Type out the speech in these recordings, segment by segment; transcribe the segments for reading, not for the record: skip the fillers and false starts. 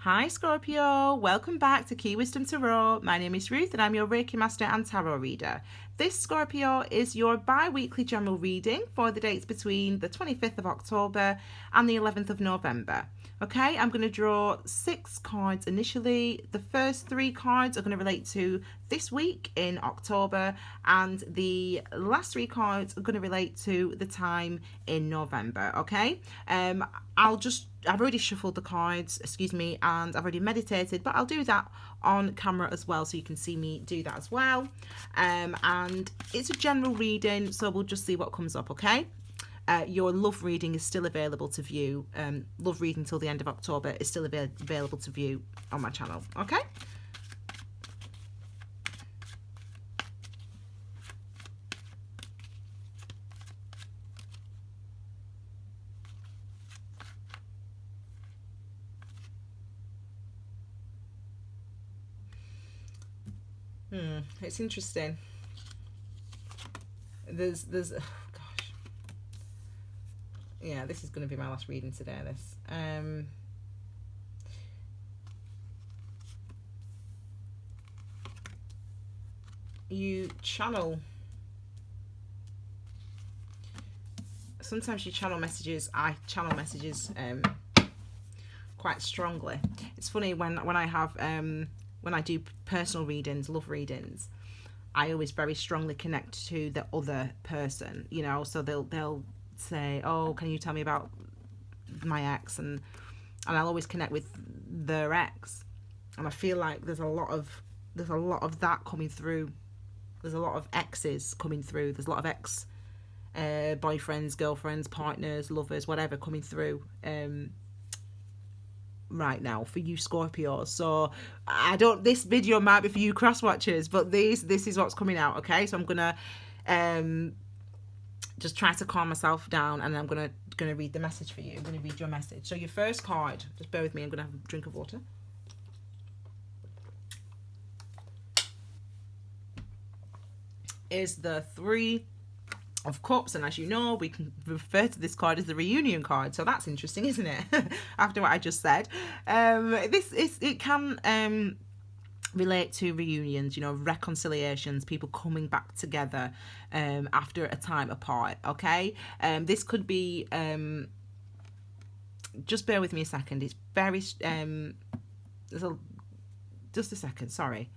Hi Scorpio, welcome back to Key Wisdom Tarot. My name is Ruth and I'm your Reiki Master and Tarot Reader. This Scorpio is your bi-weekly general reading for the dates between the 25th of October and the 11th of November. Okay, I'm going to draw 6 cards initially. The first 3 cards are going to relate to this week in October, and the last 3 cards are going to relate to the time in November. Okay, I've already shuffled the cards, excuse me, and I've already meditated, but I'll do that on camera as well so you can see me do that as well. And it's a general reading, so we'll just see what comes up, okay? Your love reading is still available to view. Love reading till the end of October is still available to view on my channel, okay? It's interesting. There's oh gosh. Yeah, this is going to be my last reading today, this. You channel. Sometimes you channel messages. I channel messages quite strongly. It's funny when I have when I do personal readings, love readings, I always very strongly connect to the other person, you know, so they'll say, oh, can you tell me about my ex, and I'll always connect with their ex, and I feel like there's a lot of that coming through. There's a lot of exes coming through. There's a lot of ex boyfriends, girlfriends, partners, lovers, whatever coming through right now for you Scorpios. So this video might be for you cross watchers, but this is what's coming out, okay? So I'm gonna just try to calm myself down, and I'm gonna read the message for you. I'm gonna read your message. So your first card, just bear with me, I'm gonna have a drink of water. Is the 3 of Cups, and as you know, we can refer to this card as the reunion card, so that's interesting, isn't it? After what I just said, it can relate to reunions, you know, reconciliations, people coming back together after a time apart, okay? This could be just bear with me a second. It's very just a second, sorry.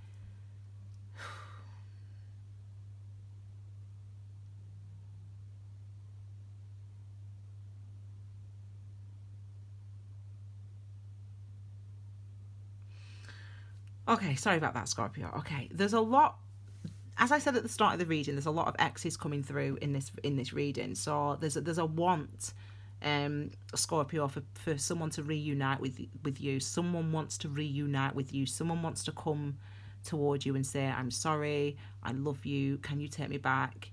Okay, sorry about that, Scorpio. Okay, there's a lot, as I said at the start of the reading, there's a lot of exes coming through in this reading. So there's a want, Scorpio, for someone to reunite with you. Someone wants to reunite with you. Someone wants to come toward you and say, I'm sorry, I love you, can you take me back?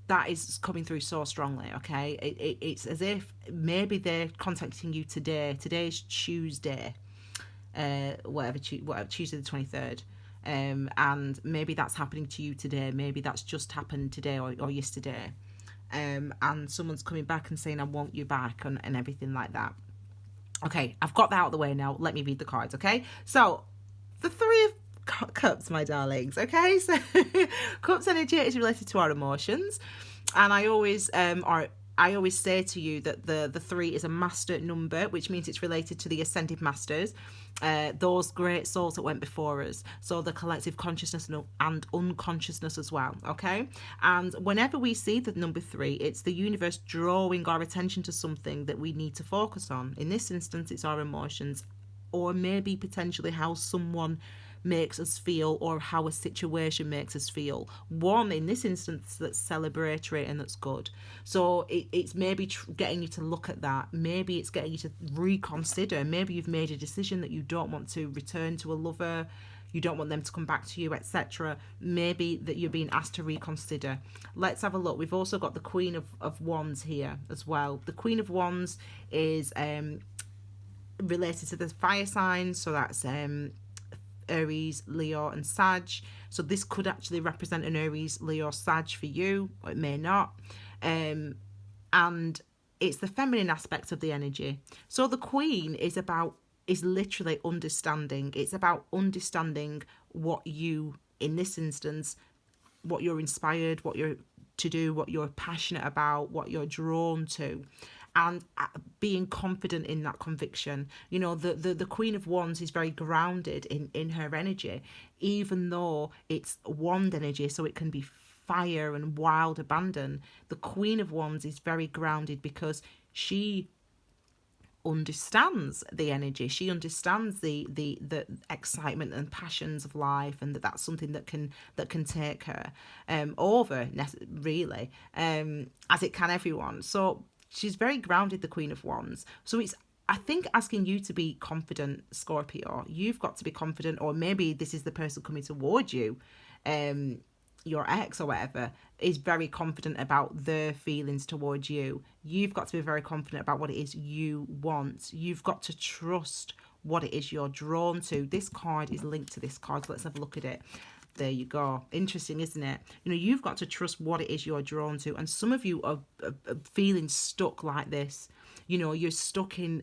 That is coming through so strongly, okay? It's as if maybe they're contacting you today. Today's Tuesday. Tuesday the 23rd, and maybe that's happening to you today, maybe that's just happened today or yesterday, and someone's coming back and saying I want you back, and everything like that. Okay, I've got that out of the way now. Let me read the cards, okay? So the 3 of Cups, my darlings, okay? So Cups energy is related to our emotions, and I always say to you that the 3 is a master number, which means it's related to the ascended masters, those great souls that went before us. So the collective consciousness and unconsciousness as well, okay? And whenever we see the number 3, it's the universe drawing our attention to something that we need to focus on. In this instance, it's our emotions, or maybe potentially how someone makes us feel, or how a situation makes us feel. One, in this instance, that's celebratory and that's good. So it's maybe getting you to look at that. Maybe it's getting you to reconsider. Maybe you've made a decision that you don't want to return to a lover, you don't want them to come back to you, etc. Maybe that you're being asked to reconsider. Let's have a look. We've also got the Queen of Wands here as well. The Queen of Wands is related to the fire signs, so that's Aries, Leo and Sag. So this could actually represent an Aries, Leo, Sag for you, or it may not. And it's the feminine aspect of the energy. So the Queen is about is literally understanding. It's about understanding what you, in this instance, what you're inspired, what you're to do, what you're passionate about, what you're drawn to, and being confident in that conviction. You know, the Queen of Wands is very grounded in her energy, even though it's wand energy, so it can be fire and wild abandon. The Queen of Wands is very grounded because she understands the energy, she understands the excitement and passions of life, and that's something that can take her over, really, as it can everyone. So she's very grounded, the Queen of Wands. So it's, I think, asking you to be confident, Scorpio. You've got to be confident, or maybe this is the person coming towards you, your ex or whatever, is very confident about their feelings towards you. You've got to be very confident about what it is you want. You've got to trust what it is you're drawn to. This card is linked to this card, so let's have a look at it. There you go. Interesting, isn't it? You know, you've got to trust what it is you're drawn to. And some of you are feeling stuck like this. You know, you're stuck in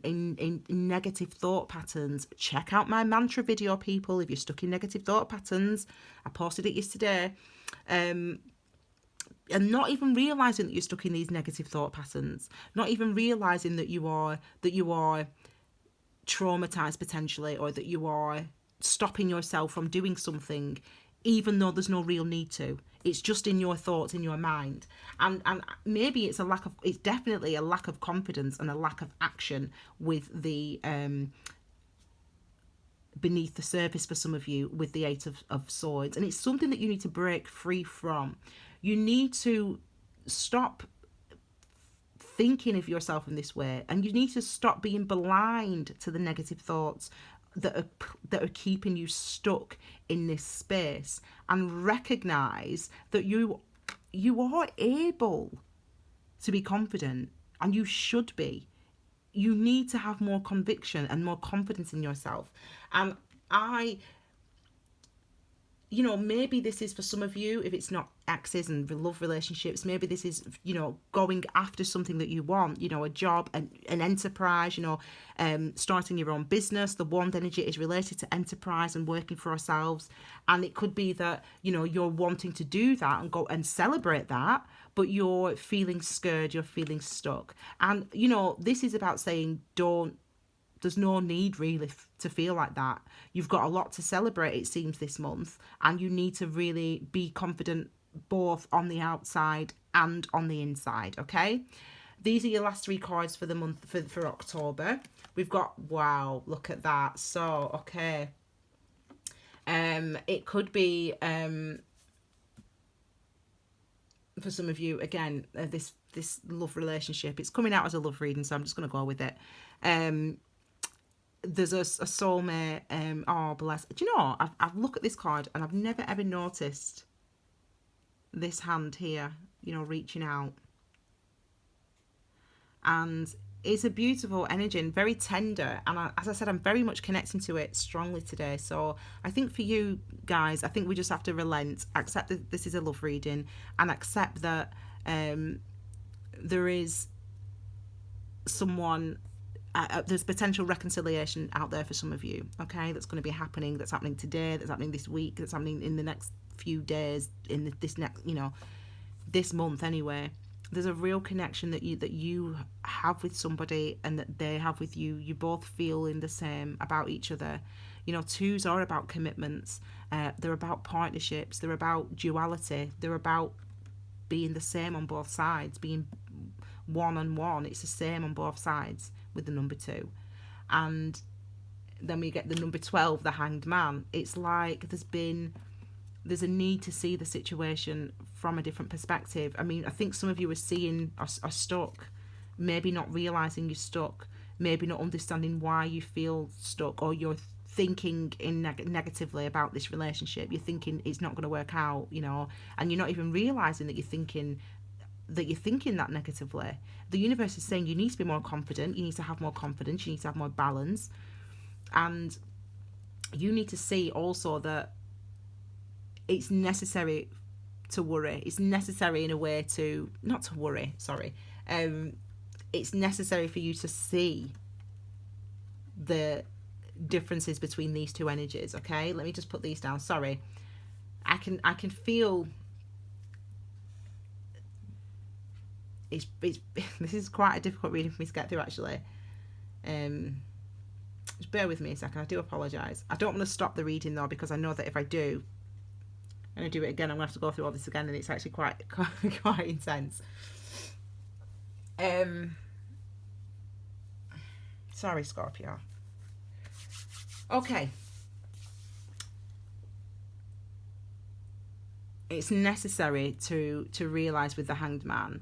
negative thought patterns. Check out my mantra video, people, if you're stuck in negative thought patterns. I posted it yesterday. And not even realizing that you're stuck in these negative thought patterns, not even realizing that you are traumatized potentially, or that you are stopping yourself from doing something, even though there's no real need to. It's just in your thoughts, in your mind, and maybe it's definitely a lack of confidence and a lack of action with the beneath the surface for some of you with the Eight of Swords. And it's something that you need to break free from. You need to stop thinking of yourself in this way, and you need to stop being blind to the negative thoughts that are keeping you stuck in this space, and recognize that you are able to be confident, and you should be. You need to have more conviction and more confidence in yourself. And you know, maybe this is for some of you, if it's not exes and love relationships, maybe this is, you know, going after something that you want, you know, a job, an enterprise, you know, starting your own business. The wand energy is related to enterprise and working for ourselves. And it could be that, you know, you're wanting to do that and go and celebrate that, but you're feeling scared, you're feeling stuck. And, you know, this is about saying, there's no need really to feel like that. You've got a lot to celebrate, it seems, this month, and you need to really be confident both on the outside and on the inside, okay? These are your last three cards for the month, for October. We've got, wow, look at that. So, okay. It could be, for some of you, again, this love relationship. It's coming out as a love reading, so I'm just going to go with it. There's a soulmate. Oh, bless. Do you know, I've looked at this card and I've never ever noticed this hand here, you know, reaching out. And it's a beautiful energy and very tender. And as I said, I'm very much connecting to it strongly today. So I think for you guys, I think we just have to relent, accept that this is a love reading, and accept that there is someone, there's potential reconciliation out there for some of you, okay? That's going to be happening. That's happening today. That's happening this week. That's happening in the next few days. In this next, you know, this month anyway. There's a real connection that you have with somebody, and that they have with you. You both feel in the same about each other. You know, twos are about commitments. They're about partnerships. They're about duality. They're about being the same on both sides, being one on one. It's the same on both sides with the number 2. And then we get the number 12, the Hanged Man. It's like there's a need to see the situation from a different perspective. I mean, I think some of you are stuck, maybe not realizing you're stuck, maybe not understanding why you feel stuck, or you're thinking negatively about this relationship. You're thinking it's not going to work out, you know, and you're not even realizing that you're thinking that negatively. The universe is saying you need to be more confident, you need to have more confidence, you need to have more balance, and you need to see also that it's necessary to worry. It's necessary in a way to, not to worry, sorry. It's necessary for you to see the differences between these two energies. Okay, let me just put these down. Sorry, I can feel it's this is quite a difficult reading for me to get through, actually. Just bear with me a second. I do apologise. I don't want to stop the reading though, because I know that if I do, and I do it again, I'm gonna have to go through all this again, and it's actually quite intense. Sorry, Scorpio. Okay. It's necessary to realise with the Hanged Man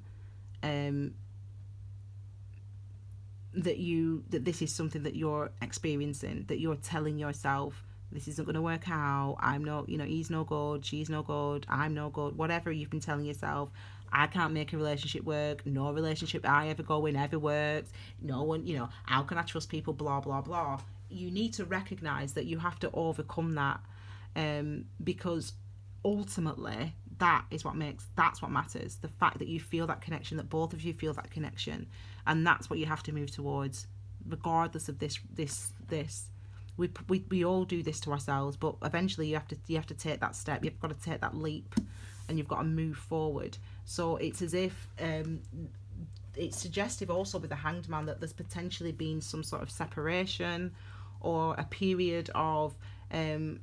that this is something that you're experiencing, that you're telling yourself, this isn't going to work out, I'm no, he's no good, she's no good, I'm no good, whatever you've been telling yourself. I can't make a relationship work, no relationship I ever go in ever works, no one, how can I trust people, blah blah blah. You need to recognise that you have to overcome that, because ultimately that's what matters. The fact that you feel that connection, that both of you feel that connection, and that's what you have to move towards, regardless of this. We all do this to ourselves, but eventually you have to take that step. You've got to take that leap, and you've got to move forward. So it's as if it's suggestive also with the Hanged Man that there's potentially been some sort of separation or a period of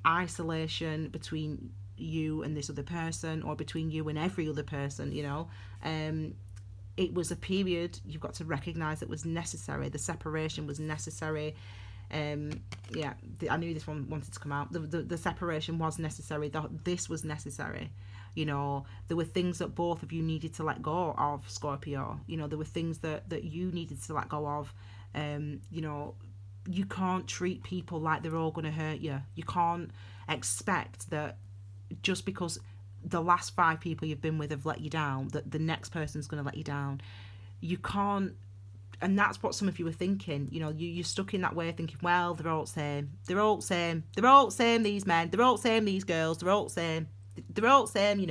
isolation between you and this other person, or between you and every other person. It was a period, you've got to recognize, that was necessary. The separation was necessary. I knew this one wanted to come out. The separation was necessary. This was necessary. There were things that both of you needed to let go of, Scorpio. There were things that you needed to let go of. You can't treat people like they're all going to hurt you. You can't expect that just because the last 5 people you've been with have let you down, that the next person's going to let you down. You can't. And that's what some of you are thinking. You're stuck in that way, thinking, well, they're all the same. They're all the same. They're all the same, these men. They're all the same, these girls. They're all the same. They're all the same,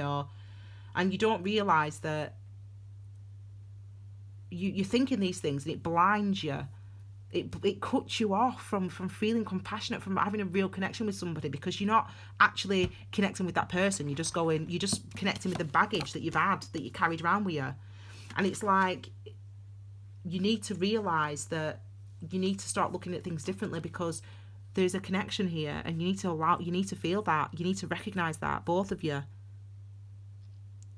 And you don't realise that you're thinking these things, and it blinds you. It cuts you off from feeling compassionate, from having a real connection with somebody, because you're not actually connecting with that person. You're just connecting with the baggage that you've had, that you carried around with you. And it's like, you need to realise that you need to start looking at things differently, because there's a connection here, and you need to feel that, you need to recognise that, both of you.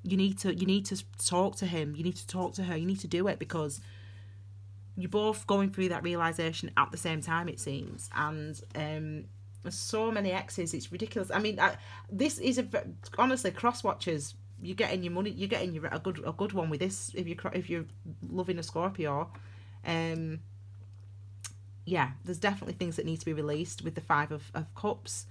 You need to talk to him, you need to talk to her, you need to do it, because you're both going through that realisation at the same time, it seems. And there's so many exes, it's ridiculous. I mean, this is honestly, cross watchers, you're getting your money, you're getting a good one with this, if you're loving a Scorpio. There's definitely things that need to be released with the 5 of Cups.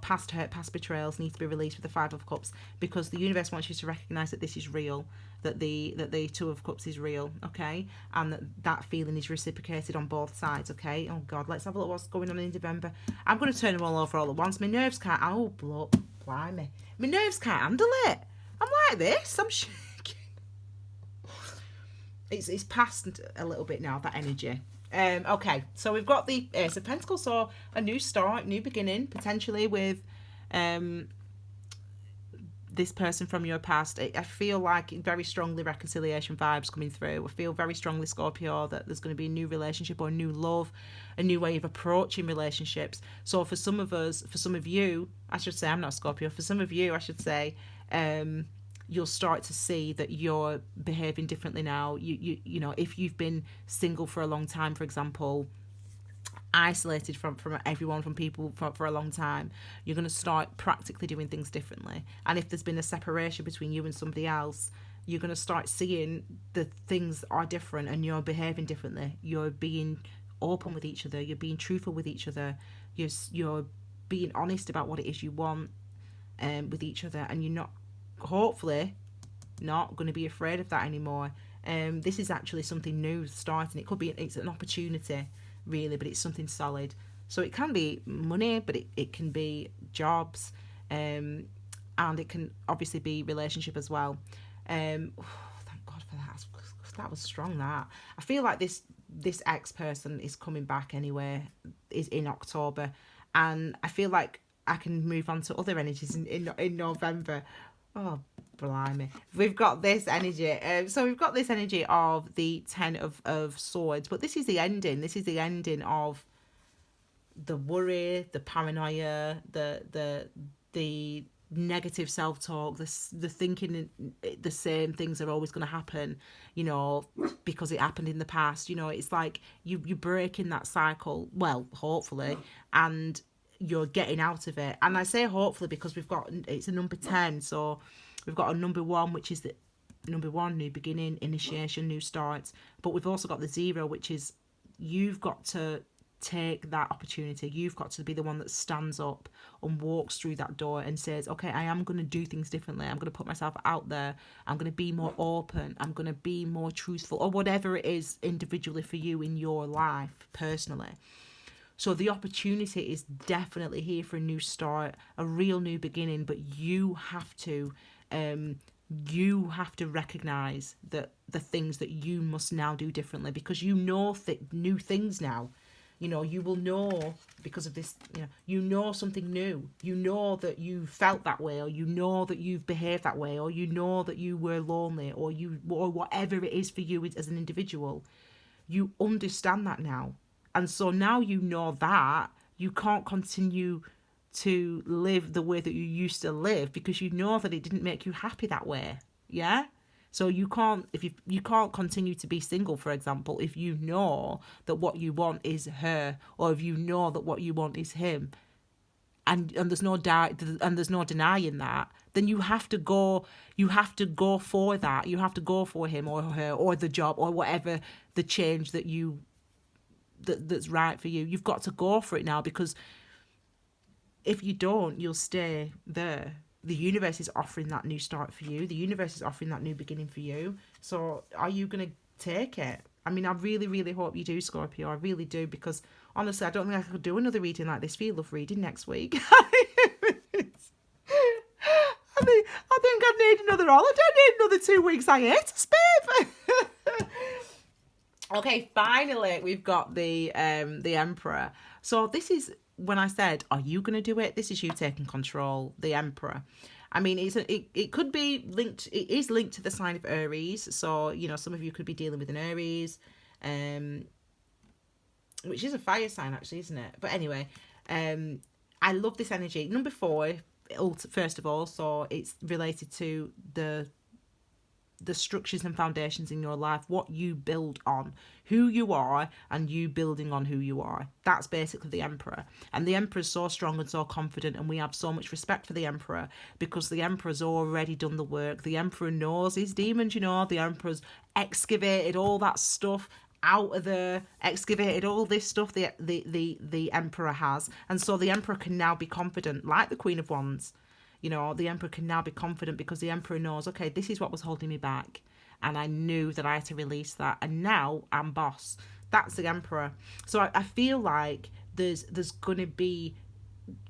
Past hurt, past betrayals need to be released with the 5 of Cups, because the universe wants you to recognise that this is real, that the 2 of Cups is real, okay, and that feeling is reciprocated on both sides, okay. Oh God, let's have a look what's going on in November. I'm going to turn them all over all at once. My nerves can't. Oh, blimey, my nerves can't handle it. I'm like this. I'm shaking. It's passed a little bit now, that energy. Okay, so we've got the Ace of Pentacles, so a new start, new beginning, potentially with this person from your past. I feel like very strongly reconciliation vibes coming through. I feel very strongly, Scorpio, that there's going to be a new relationship or a new love, a new way of approaching relationships. So for some of you, I should say, I'm not Scorpio, for some of you, I should say, you'll start to see that you're behaving differently now. You know, if you've been single for a long time, for example, isolated from everyone, from people for a long time, you're going to start practically doing things differently. And if there's been a separation between you and somebody else, you're going to start seeing that things are different and you're behaving differently. You're being open with each other, you're being truthful with each other, you're being honest about what it is you want with each other, and you're not, hopefully not going to be afraid of that anymore. This is actually something new starting. It's an opportunity, really, but it's something solid. So it can be money, but it can be jobs, and it can obviously be relationship as well. Thank God for that. That was strong. That I feel like this this ex person is coming back anyway, is in October, and I feel like I can move on to other energies in November. Oh, blimey. We've got this energy. So we've got this energy of the Ten of Swords, but this is the ending. This is the ending of the worry, the paranoia, the negative self-talk, the thinking the same things are always going to happen, you know, because it happened in the past. You know, it's like you're breaking that cycle, well, hopefully, and you're getting out of it. And I say hopefully because it's a number 10, so we've got a number 1, which is the number 1, new beginning, initiation, new starts, but we've also got the 0, which is you've got to take that opportunity. You've got to be the one that stands up and walks through that door and says, okay, I am going to do things differently. I'm going to put myself out there. I'm going to be more open. I'm going to be more truthful, or whatever it is individually for you in your life personally. So the opportunity is definitely here for a new start, a real new beginning, but you have to recognize that the things that you must now do differently, because you know new things now. You know, you will know because of this, you know something new. You know that you felt that way, or you know that you've behaved that way, or you know that you were lonely, or whatever it is for you as an individual. You understand that now. And so now you know that you can't continue to live the way that you used to live, because you know that it didn't make you happy that way. Yeah? So you can't, you can't continue to be single, for example, if you know that what you want is her, or if you know that what you want is him, and there's no denying that, then you have to go for that. You have to go for him or her or the job or whatever the change that's right for you. You've got to go for it now, because if you don't, you'll stay there. The universe is offering that new start for you. The universe is offering that new beginning for you. So are you going to take it? I mean, I really, really hope you do, Scorpio. I really do, because honestly, I don't think I could do another reading like this for you, love reading, next week. I think I need another holiday. I need another 2 weeks. I hate to spare. Okay, finally, we've got the Emperor. So this is when I said, are you going to do it? This is you taking control, the Emperor. I mean, it could be linked, it is linked to the sign of Aries. So, you know, some of you could be dealing with an Aries, which is a fire sign actually, isn't it? But anyway, I love this energy. Number 4, first of all, so it's related to the structures and foundations in your life, what you build on, who you are, and you building on who you are. That's basically the Emperor. And the Emperor is so strong and so confident, and we have so much respect for the Emperor, because the Emperor's already done the work. The Emperor knows his demons, you know. The Emperor's excavated all that stuff out of there, excavated all this stuff the Emperor has. And so the Emperor can now be confident, like the Queen of Wands. You know, the Emperor can now be confident, because the Emperor knows, okay, this is what was holding me back, and I knew that I had to release that, and now I'm boss. That's the Emperor. So I feel like there's going to be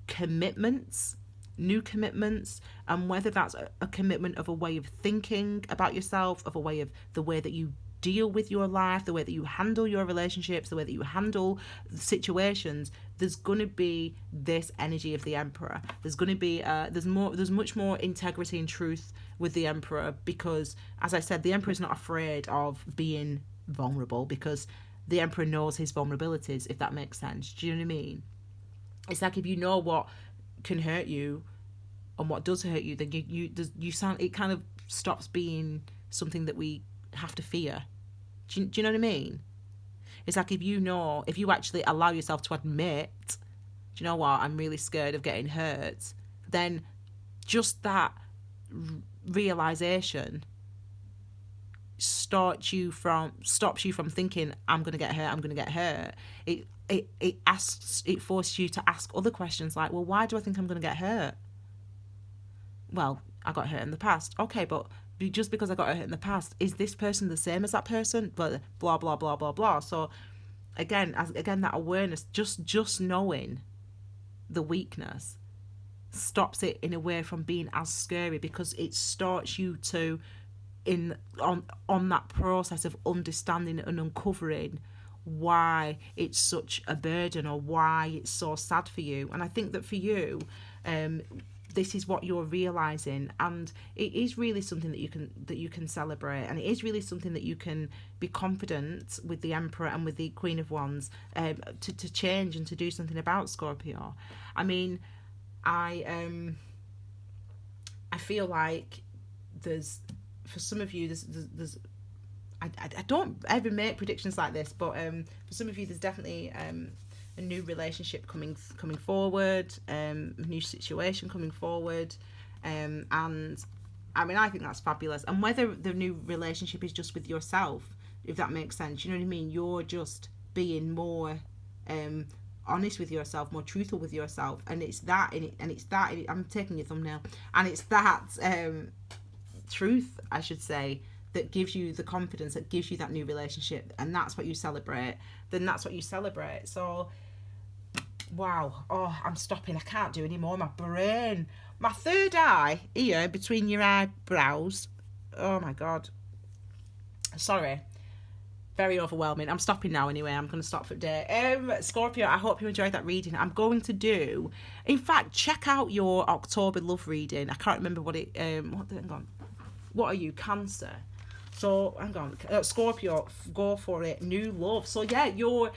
commitments, new commitments, and whether that's a commitment of a way of thinking about yourself, of a way of the way that you deal with your life, the way that you handle your relationships, the way that you handle situations, there's going to be this energy of the Emperor. There's going to be there's much more integrity and truth with the Emperor, because, as I said, the Emperor is not afraid of being vulnerable, because the Emperor knows his vulnerabilities, if that makes sense. Do you know what I mean? It's like, if you know what can hurt you and what does hurt you, then you sound, it kind of stops being something that we have to fear. Do you know what I mean? It's like, if you actually allow yourself to admit, do you know what, I'm really scared of getting hurt, then just that realization stops you from thinking, I'm going to get hurt. It forces you to ask other questions, like, well, why do I think I'm going to get hurt? Well, I got hurt in the past. Okay, but just because I got hurt in the past, is this person the same as that person? But blah blah blah blah blah. So again, that awareness, just knowing the weakness stops it in a way from being as scary, because it starts you to on that process of understanding and uncovering why it's such a burden or why it's so sad for you. And I think that for you, this is what you're realizing, and it is really something that you can celebrate, and it is really something that you can be confident with the Emperor and with the Queen of Wands to change and to do something about, Scorpio. I mean, I feel like there's, for some of you, there's I don't ever make predictions like this, but for some of you, there's definitely a new relationship coming forward, a new situation coming forward, and I mean, I think that's fabulous. And whether the new relationship is just with yourself, if that makes sense, you know what I mean? You're just being more honest with yourself, more truthful with yourself, and it's that in it, and it's that in it. I'm taking your thumbnail, and it's that truth, I should say, that gives you the confidence, that gives you that new relationship, and that's what you celebrate. Then that's what you celebrate. So, wow. Oh, I'm stopping. I can't do any more. My brain, my third eye here between your eyebrows. Oh my God. Sorry. Very overwhelming. I'm stopping now anyway. I'm going to stop for today. Scorpio, I hope you enjoyed that reading. I'm going to do, in fact, check out your October love reading. I can't remember what it, hang on. What are you? Cancer. So, hang on. Scorpio, go for it. New love. So, yeah, your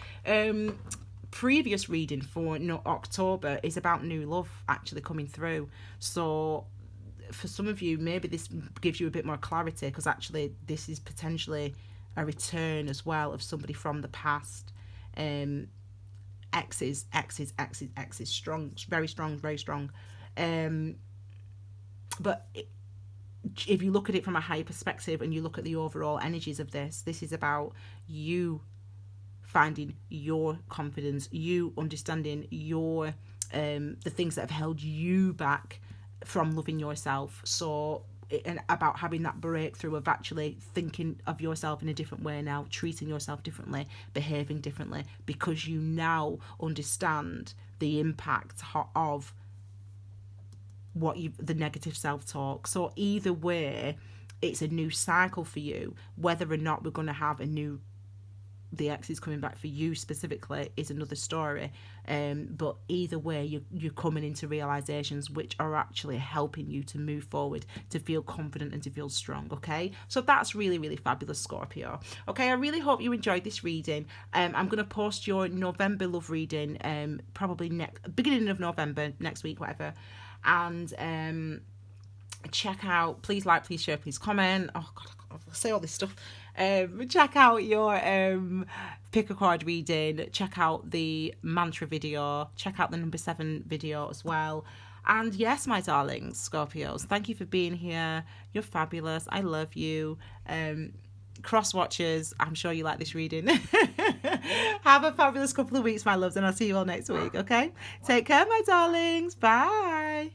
previous reading for October is about new love actually coming through. So, for some of you, maybe this gives you a bit more clarity, because actually this is potentially a return as well of somebody from the past. Exes, strong, very strong, very strong. But if you look at it from a higher perspective and you look at the overall energies of this is about you finding your confidence, you understanding your the things that have held you back from loving yourself. So, and about having that breakthrough of actually thinking of yourself in a different way now, treating yourself differently, behaving differently, because you now understand the impact of the negative self-talk. So either way, it's a new cycle for you. Whether or not we're going to have the ex is coming back for you specifically is another story. But either way, you're coming into realizations which are actually helping you to move forward, to feel confident and to feel strong. Okay, so that's really, really fabulous, Scorpio. Okay, I really hope you enjoyed this reading. I'm going to post your November love reading probably beginning of November, next week, whatever. And check out, please like, please share, please comment. Oh God, I say all this stuff. Check out your pick a card reading. Check out the mantra video. Check out the number 7 video as well. And yes, my darlings, Scorpios, thank you for being here. You're fabulous. I love you. Cross watchers, I'm sure you like this reading. Have a fabulous couple of weeks, my loves, and I'll see you all next week. Okay, take care, my darlings. Bye.